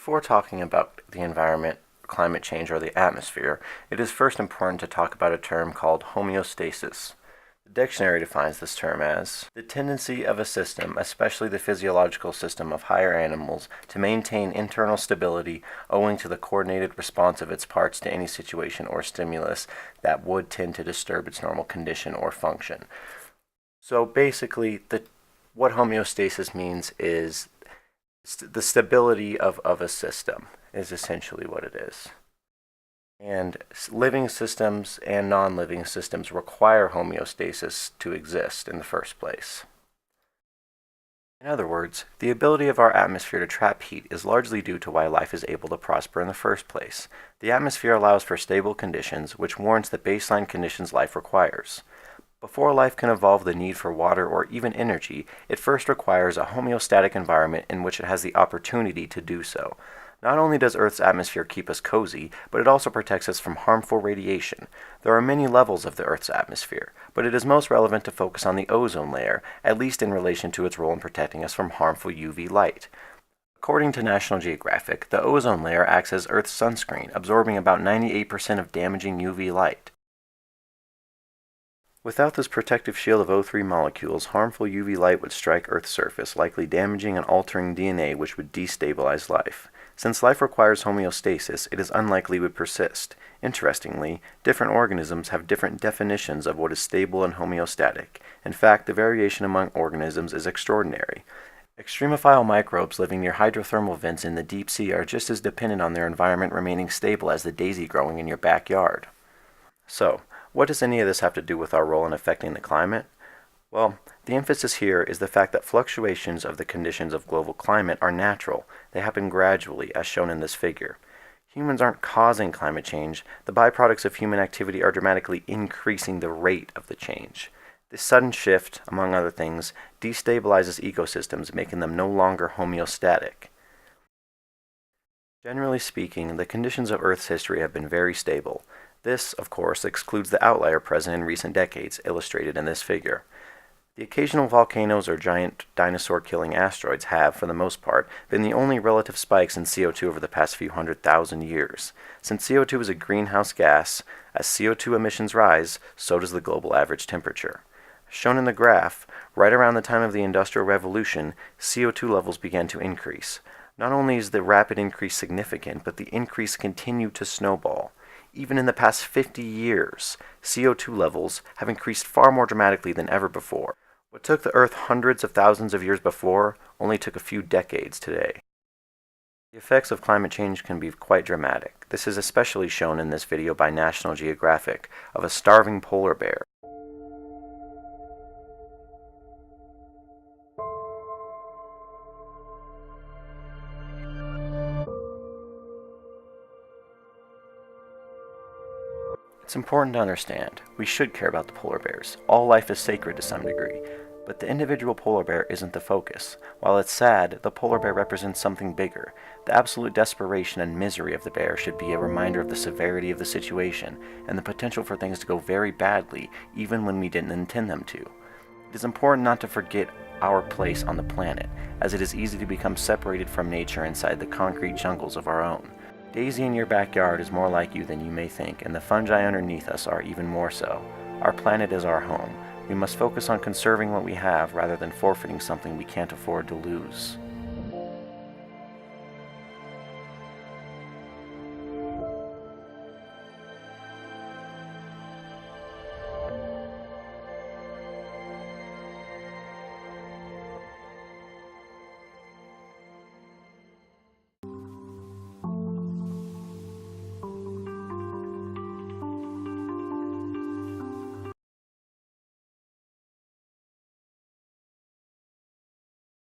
Before talking about the environment, climate change, or the atmosphere, it is first important to talk about a term called homeostasis. The dictionary defines this term as the tendency of a system, especially the physiological system of higher animals, to maintain internal stability owing to the coordinated response of its parts to any situation or stimulus that would tend to disturb its normal condition or function. So basically, what homeostasis means is the stability of a system is essentially what it is. And living systems and non-living systems require homeostasis to exist in the first place. In other words, the ability of our atmosphere to trap heat is largely due to why life is able to prosper in the first place. The atmosphere allows for stable conditions, which warrants the baseline conditions life requires. Before life can evolve the need for water or even energy, it first requires a homeostatic environment in which it has the opportunity to do so. Not only does Earth's atmosphere keep us cozy, but it also protects us from harmful radiation. There are many levels of the Earth's atmosphere, but it is most relevant to focus on the ozone layer, at least in relation to its role in protecting us from harmful UV light. According to National Geographic, the ozone layer acts as Earth's sunscreen, absorbing about 98% of damaging UV light. Without this protective shield of O3 molecules, harmful UV light would strike Earth's surface, likely damaging and altering DNA, which would destabilize life. Since life requires homeostasis, it is unlikely it would persist. Interestingly, different organisms have different definitions of what is stable and homeostatic. In fact, the variation among organisms is extraordinary. Extremophile microbes living near hydrothermal vents in the deep sea are just as dependent on their environment remaining stable as the daisy growing in your backyard. So, what does any of this have to do with our role in affecting the climate? Well, the emphasis here is the fact that fluctuations of the conditions of global climate are natural. They happen gradually, as shown in this figure. Humans aren't causing climate change. The byproducts of human activity are dramatically increasing the rate of the change. This sudden shift, among other things, destabilizes ecosystems, making them no longer homeostatic. Generally speaking, the conditions of Earth's history have been very stable. This, of course, excludes the outlier present in recent decades, illustrated in this figure. The occasional volcanoes or giant dinosaur-killing asteroids have, for the most part, been the only relative spikes in CO2 over the past few 100,000 years. Since CO2 is a greenhouse gas, as CO2 emissions rise, so does the global average temperature. Shown in the graph, right around the time of the Industrial Revolution, CO2 levels began to increase. Not only is the rapid increase significant, but the increase continued to snowball. Even in the past 50 years, CO2 levels have increased far more dramatically than ever before. What took the Earth hundreds of thousands of years before only took a few decades today. The effects of climate change can be quite dramatic. This is especially shown in this video by National Geographic of a starving polar bear. It's important to understand, we should care about the polar bears. All life is sacred to some degree, but the individual polar bear isn't the focus. While it's sad, the polar bear represents something bigger. The absolute desperation and misery of the bear should be a reminder of the severity of the situation, and the potential for things to go very badly, even when we didn't intend them to. It is important not to forget our place on the planet, as it is easy to become separated from nature inside the concrete jungles of our own. Daisy in your backyard is more like you than you may think, and the fungi underneath us are even more so. Our planet is our home. We must focus on conserving what we have rather than forfeiting something we can't afford to lose.